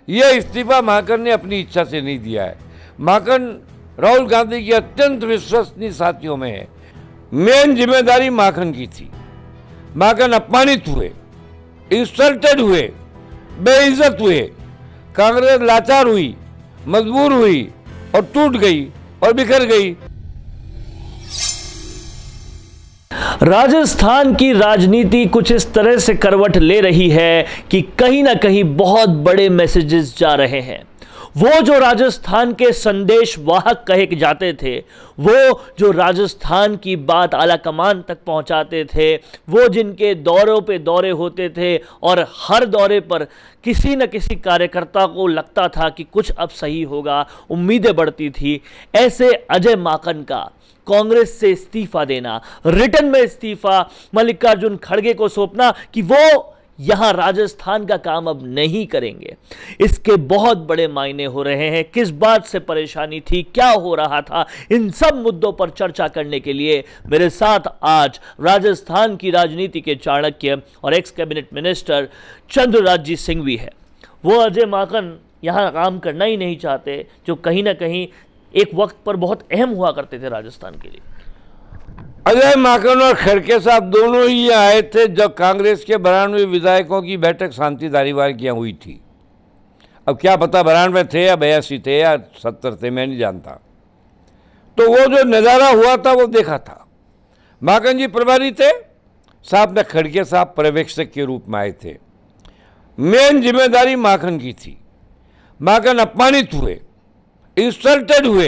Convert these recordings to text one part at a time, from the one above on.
यह इस्तीफा माकन ने अपनी इच्छा से नहीं दिया है। माकन राहुल गांधी के अत्यंत विश्वसनीय साथियों में है। मेन जिम्मेदारी माकन की थी। माकन अपमानित हुए, इंसल्टेड हुए, बेइज्जत हुए, कांग्रेस लाचार हुई, मजबूर हुई और टूट गई और बिखर गई। राजस्थान की राजनीति कुछ इस तरह से करवट ले रही है कि कहीं ना कहीं बहुत बड़े मैसेजेस जा रहे हैं। वो जो राजस्थान के संदेश वाहक कहे जाते थे, वो जो राजस्थान की बात आला कमान तक पहुंचाते थे, वो जिनके दौरों पे दौरे होते थे और हर दौरे पर किसी न किसी कार्यकर्ता को लगता था कि कुछ अब सही होगा, उम्मीदें बढ़ती थी, ऐसे अजय माकन का कांग्रेस से इस्तीफा देना, रिटर्न में इस्तीफा मल्लिकार्जुन खड़गे को सौंपना कि वो यहां राजस्थान का काम अब नहीं करेंगे, इसके बहुत बड़े मायने हो रहे हैं। किस बात से परेशानी थी, क्या हो रहा था, इन सब मुद्दों पर चर्चा करने के लिए मेरे साथ आज राजस्थान की राजनीति के चाणक्य और x cabinet minister Chandraraj Singh भी है। वो अजय माकन यहां काम करना ही नहीं चाहते, जो कहीं ना कहीं एक वक्त पर बहुत अहम हुआ करते थे राजस्थान के लिए। अजय माकन और खड़गे साहब दोनों ही आए थे जब कांग्रेस के 92 विधायकों की बैठक शांति धारीवाल की हुई थी। अब क्या पता 92 थे या 82 थे या 70 थे, मैं नहीं जानता। तो वो जो नज़ारा हुआ था वो देखा था। माकन जी प्रभारी थे, साहब ने खड़गे साहब पर्यवेक्षक के रूप में आए थे। मेन जिम्मेदारी माकन की थी। माकन अपमानित हुए, इंसल्टेड हुए,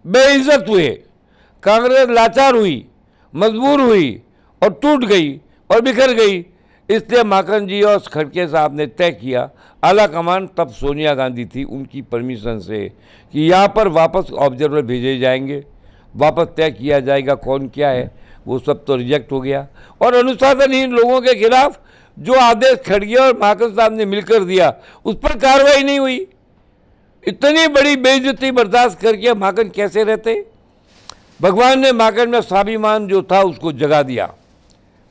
बेइज्जत हुए, कांग्रेस लाचार हुई, मजबूर हुई और टूट गई और बिखर गई। इसलिए माकन जी और खड़गे साहब ने तय किया, आला कमान तब सोनिया गांधी थी, उनकी परमिशन से, कि यहाँ पर वापस ऑब्जर्वर भेजे जाएंगे, वापस तय किया जाएगा कौन क्या है। वो सब तो रिजेक्ट हो गया और अनुशासनहीन लोगों के खिलाफ जो आदेश खड़गे और माकन साहब ने मिलकर दिया, उस पर कार्रवाई नहीं हुई। इतनी बड़ी बेइज्जती बर्दाश्त करके माकन कैसे रहते? भगवान ने माकन में स्वाभिमान जो था उसको जगा दिया।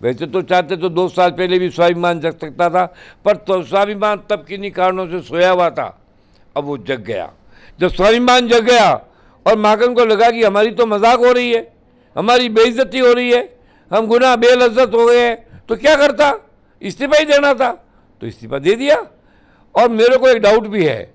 वैसे तो चाहते तो 2 साल पहले भी स्वाभिमान जग सकता था, पर तो स्वाभिमान तब किन्हीं कारणों से सोया हुआ था, अब वो जग गया। जब स्वाभिमान जग गया और माकन को लगा कि हमारी तो मजाक हो रही है, हमारी बेइज्जती हो रही है, हम गुनाह बेलज्जत हो गए हैं, तो क्या करता? इस्तीफा ही देना था, तो इस्तीफा दे दिया। और मेरे को एक डाउट भी है,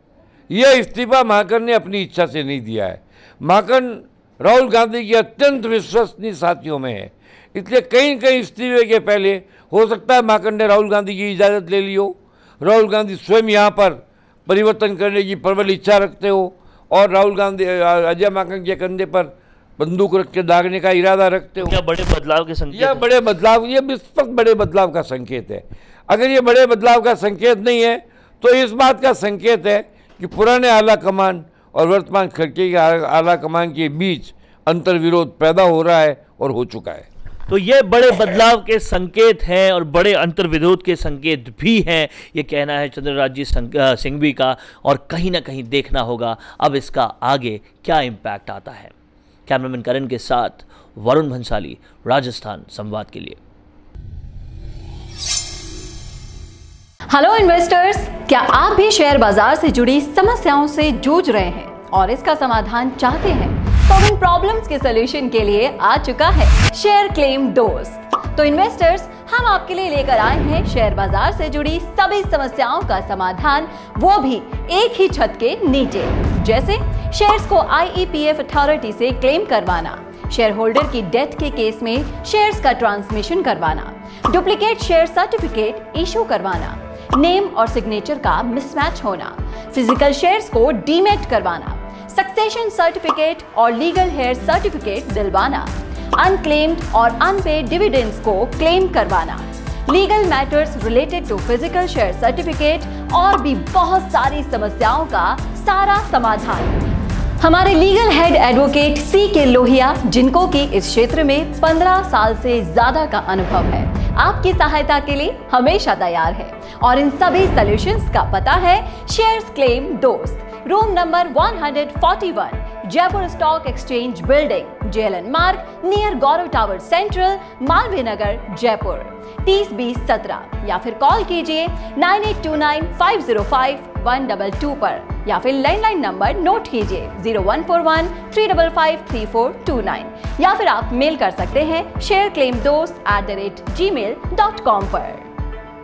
यह इस्तीफा माकन ने अपनी इच्छा से नहीं दिया है। माकन राहुल गांधी के अत्यंत विश्वसनीय साथियों में है। इसलिए कहीं कहीं इस्तीफे के पहले हो सकता है माकन ने राहुल गांधी की इजाज़त ले ली हो, राहुल गांधी स्वयं यहाँ पर परिवर्तन करने की प्रबल इच्छा रखते हो और राहुल गांधी अजय माकन के कंधे पर बंदूक रख के दागने का इरादा रखते हो। क्या बड़े बदलाव के संकेत? यह बड़े बदलाव, ये विस्पष्ट बड़े बदलाव का संकेत है। अगर ये बड़े बदलाव का संकेत नहीं है तो इस बात का संकेत है कि पुराने आला कमान और वर्तमान खड़गे के आला कमान के बीच अंतर्विरोध पैदा हो रहा है और हो चुका है। तो ये बड़े बदलाव के संकेत हैं और बड़े अंतर्विरोध के संकेत भी हैं, ये कहना है चंद्रराज सिंह भी का। और कहीं ना कहीं देखना होगा अब इसका आगे क्या इम्पैक्ट आता है। कैमरामैन करण के साथ वरुण भंसाली, राजस्थान संवाद के लिए। हेलो इन्वेस्टर्स, क्या आप भी शेयर बाजार से जुड़ी समस्याओं से जूझ रहे हैं और इसका समाधान चाहते हैं? तो इन प्रॉब्लम्स के सलूशन के लिए आ चुका है शेयर क्लेम दोस्त। तो इन्वेस्टर्स, हम आपके लिए लेकर आए हैं शेयर बाजार से जुड़ी सभी समस्याओं का समाधान, वो भी एक ही छत के नीचे। जैसे शेयर्स को IEPF अथॉरिटी से क्लेम करवाना, शेयर होल्डर की डेथ के केस में शेयर्स का ट्रांसमिशन करवाना, डुप्लीकेट शेयर सर्टिफिकेट इशू करवाना, नेम और सिग्नेचर का मिसमैच होना, फिजिकल शेयर्स को डीमेट करवाना, सक्सेशन सर्टिफिकेट और लीगल हेयर सर्टिफिकेट दिलवाना, अनक्लेम्ड और अनपेड डिविडेंड्स को क्लेम करवाना, legal matters related to physical share certificate और भी बहुत सारी समस्याओं का सारा समाधान। हमारे legal head advocate CK Lohia, जिनको कि इस क्षेत्र में 15 साल से ज्यादा का अनुभव है, आपकी सहायता के लिए हमेशा तैयार है। और इन सभी सॉल्यूशंस का पता है शेयर्स क्लेम दोस्त, room number 141, Jaipur stock exchange building, JLN मार्ग, नियर गौरव टावर सेंट्रल, मालवीय नगर, जयपुर 30 20 17। या फिर कॉल कीजिए 9829 505 122 पर या फिर लैंडलाइन नंबर नोट कीजिए 0141-355-3429 या फिर आप मेल कर सकते हैं shareclaimdost@gmail.com पर।